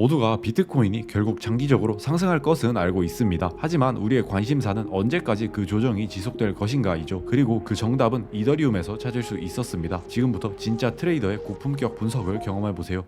모두가 비트코인이 결국 장기적으로 상승할 것은 알고 있습니다. 하지만 우리의 관심사는 언제까지 그 조정이 지속될 것인가이죠. 그리고 그 정답은 이더리움에서 찾을 수 있었습니다. 지금부터 진짜 트레이더의 고품격 분석을 경험해보세요.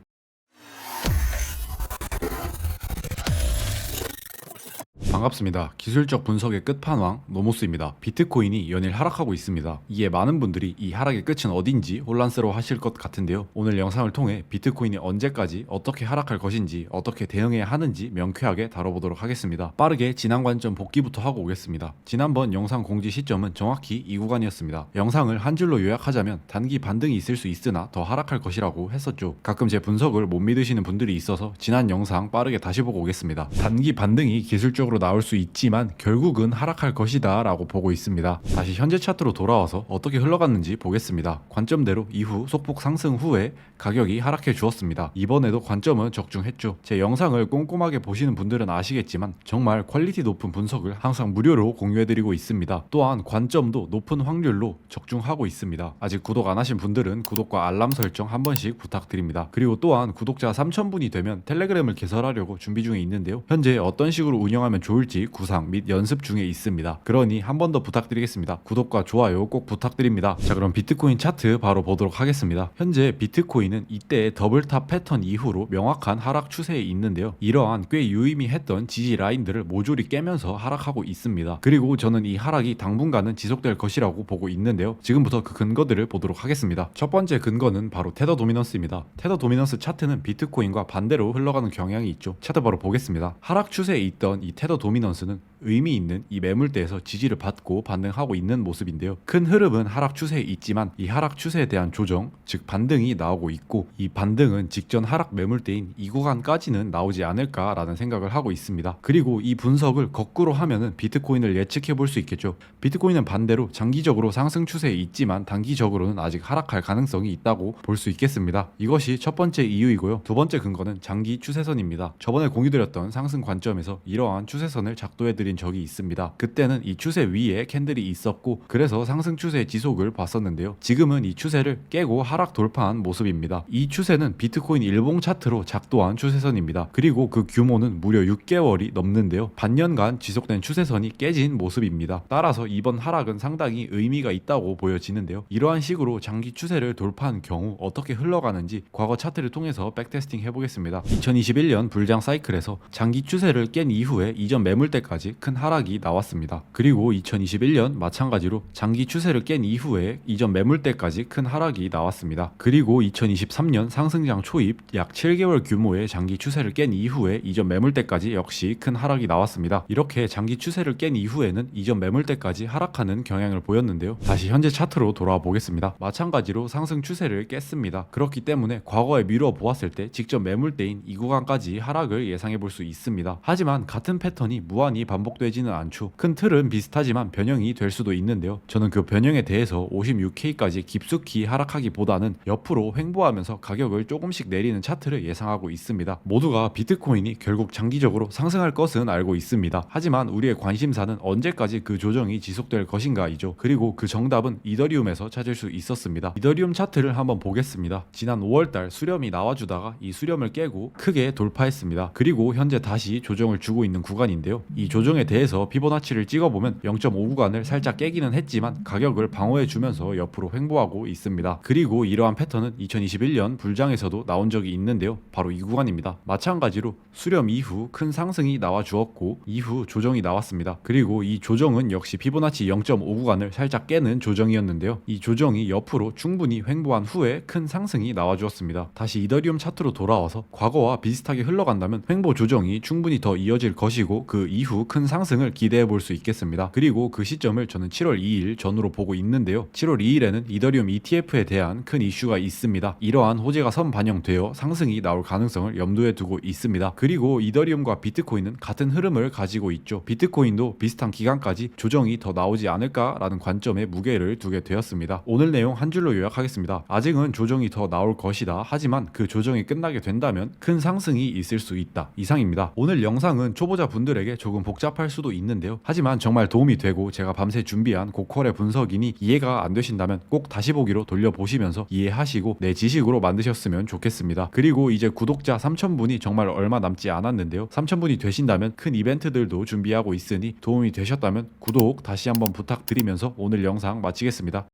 반갑습니다. 기술적 분석의 끝판왕 노모스입니다. 비트코인이 연일 하락하고 있습니다. 이에 많은 분들이 이 하락의 끝은 어딘지 혼란스러워 하실 것 같은데요. 오늘 영상을 통해 비트코인이 언제까지 어떻게 하락할 것인지 어떻게 대응해야 하는지 명쾌하게 다뤄보도록 하겠습니다. 빠르게 지난 관점 복기부터 하고 오겠습니다. 지난번 영상 공지 시점은 정확히 이 구간이었습니다. 영상을 한 줄로 요약하자면 단기 반등이 있을 수 있으나 더 하락할 것이라고 했었죠. 가끔 제 분석을 못 믿으시는 분들이 있어서 지난 영상 빠르게 다시 보고 오겠습니다. 단기 반등이 기술적으로 나올 수 있지만 결국은 하락할 것이다 라고 보고 있습니다. 다시 현재 차트로 돌아와서 어떻게 흘러갔는지 보겠습니다. 관점대로 이후 소폭 상승 후에 가격이 하락해 주었습니다. 이번에도 관점은 적중했죠. 제 영상을 꼼꼼하게 보시는 분들은 아시겠지만 정말 퀄리티 높은 분석을 항상 무료로 공유해드리고 있습니다. 또한 관점도 높은 확률로 적중하고 있습니다. 아직 구독 안 하신 분들은 구독과 알람 설정 한 번씩 부탁드립니다. 그리고 또한 구독자 3,000분이 되면 텔레그램을 개설하려고 준비 중에 있는데요. 현재 어떤 식으로 운영하면 좋을지 구상 및 연습 중에 있습니다. 그러니 한 번 더 부탁드리겠습니다. 구독과 좋아요 꼭 부탁드립니다. 자, 그럼 비트코인 차트 바로 보도록 하겠습니다. 현재 비트코인은 이때의 더블탑 패턴 이후로 명확한 하락 추세에 있는데요. 이러한 꽤 유의미했던 지지 라인들을 모조리 깨면서 하락하고 있습니다. 그리고 저는 이 하락이 당분간은 지속될 것이라고 보고 있는데요. 지금부터 그 근거들을 보도록 하겠습니다. 첫 번째 근거는 바로 테더 도미넌스입니다. 테더 도미넌스 차트는 비트코인과 반대로 흘러가는 경향이 있죠. 차트 바로 보겠습니다. 하락 추세에 있던 이 테더 도미넌스는 의미 있는 이 매물대에서 지지를 받고 반등하고 있는 모습인데요. 큰 흐름은 하락 추세에 있지만 이 하락 추세에 대한 조정, 즉 반등이 나오고 있고 이 반등은 직전 하락 매물대인 이 구간까지는 나오지 않을까라는 생각을 하고 있습니다. 그리고 이 분석을 거꾸로 하면은 비트코인을 예측해 볼 수 있겠죠. 비트코인은 반대로 장기적으로 상승 추세에 있지만 단기적으로는 아직 하락할 가능성이 있다고 볼 수 있겠습니다. 이것이 첫 번째 이유이고요. 두 번째 근거는 장기 추세선입니다. 저번에 공유드렸던 상승 관점에서 이러한 추세선을 작도해드린 적이 있습니다. 그때는 이 추세 위에 캔들이 있었고 그래서 상승 추세의 지속을 봤었는데요. 지금은 이 추세를 깨고 하락 돌파한 모습입니다. 이 추세는 비트코인 일봉 차트로 작도한 추세선입니다. 그리고 그 규모는 무려 6개월이 넘는데요. 반년간 지속된 추세선이 깨진 모습입니다. 따라서 이번 하락은 상당히 의미가 있다고 보여지는데요. 이러한 식으로 장기 추세를 돌파한 경우 어떻게 흘러가는지 과거 차트를 통해서 백테스팅 해보겠습니다. 2021년 불장 사이클에서 장기 추세를 깬 이후에 이전 매물대까지 큰 하락이 나왔습니다. 그리고 2021년 마찬가지로 장기 추세를 깬 이후에 이전 매물대까지 큰 하락이 나왔습니다. 그리고 2023년 상승장 초입 약 7개월 규모의 장기 추세를 깬 이후에 이전 매물대까지 역시 큰 하락이 나왔습니다. 이렇게 장기 추세를 깬 이후에는 이전 매물대까지 하락하는 경향을 보였는데요. 다시 현재 차트로 돌아와 보겠습니다. 마찬가지로 상승 추세를 깼습니다. 그렇기 때문에 과거에 미루어 보았을 때 직전 매물대인 이 구간까지 하락을 예상해 볼 수 있습니다. 하지만 같은 패턴이 무한히 반복되지는 않죠. 큰 틀은 비슷하지만 변형이 될 수도 있는데요. 저는 그 변형에 대해서 56K까지 깊숙이 하락하기보다는 옆으로 횡보하면서 가격을 조금씩 내리는 차트를 예상하고 있습니다. 모두가 비트코인이 결국 장기적으로 상승할 것은 알고 있습니다. 하지만 우리의 관심사는 언제까지 그 조정이 지속될 것인가이죠. 그리고 그 정답은 이더리움에서 찾을 수 있었습니다. 이더리움 차트를 한번 보겠습니다. 지난 5월달 수렴이 나와주다가 이 수렴을 깨고 크게 돌파했습니다. 그리고 현재 다시 조정을 주고 있는 구간인데요. 이 조정에 대해서 피보나치를 찍어보면 0.5 구간을 살짝 깨기는 했지만 가격을 방어해주면서 옆으로 횡보하고 있습니다. 그리고 이러한 패턴은 2021년 불장에서도 나온 적이 있는데요. 바로 이 구간입니다. 마찬가지로 수렴 이후 큰 상승이 나와주었고 이후 조정이 나왔습니다. 그리고 이 조정은 역시 피보나치 0.5 구간을 살짝 깨는 조정이었는데요. 이 조정이 옆으로 충분히 횡보한 후에 큰 상승이 나와주었습니다. 다시 이더리움 차트로 돌아와서 과거와 비슷하게 흘러간다면 횡보 조정이 충분히 더 이어질 것이고 그 이후 큰 상승을 기대해 볼 수 있겠습니다. 그리고 그 시점을 저는 7월 2일 전후로 보고 있는데요. 7월 2일에는 이더리움 ETF에 대한 큰 이슈가 있습니다. 이러한 호재가 선반영되어 상승이 나올 가능성을 염두에 두고 있습니다. 그리고 이더리움과 비트코인은 같은 흐름을 가지고 있죠. 비트코인도 비슷한 기간까지 조정이 더 나오지 않을까라는 관점에 무게를 두게 되었습니다. 오늘 내용 한 줄로 요약하겠습니다. 아직은 조정이 더 나올 것이다. 하지만 그 조정이 끝나게 된다면 큰 상승이 있을 수 있다. 이상입니다. 오늘 영상은 초보자 분들에게 분들에게 조금 복잡할 수도 있는데요. 하지만 정말 도움이 되고 제가 밤새 준비한 고퀄의 분석이니 이해가 안 되신다면 꼭 다시 보기로 돌려보시면서 이해하시고 내 지식으로 만드셨으면 좋겠습니다. 그리고 이제 구독자 3,000분이 정말 얼마 남지 않았는데요. 3,000분이 되신다면 큰 이벤트들도 준비하고 있으니 도움이 되셨다면 구독 다시 한번 부탁드리면서 오늘 영상 마치겠습니다.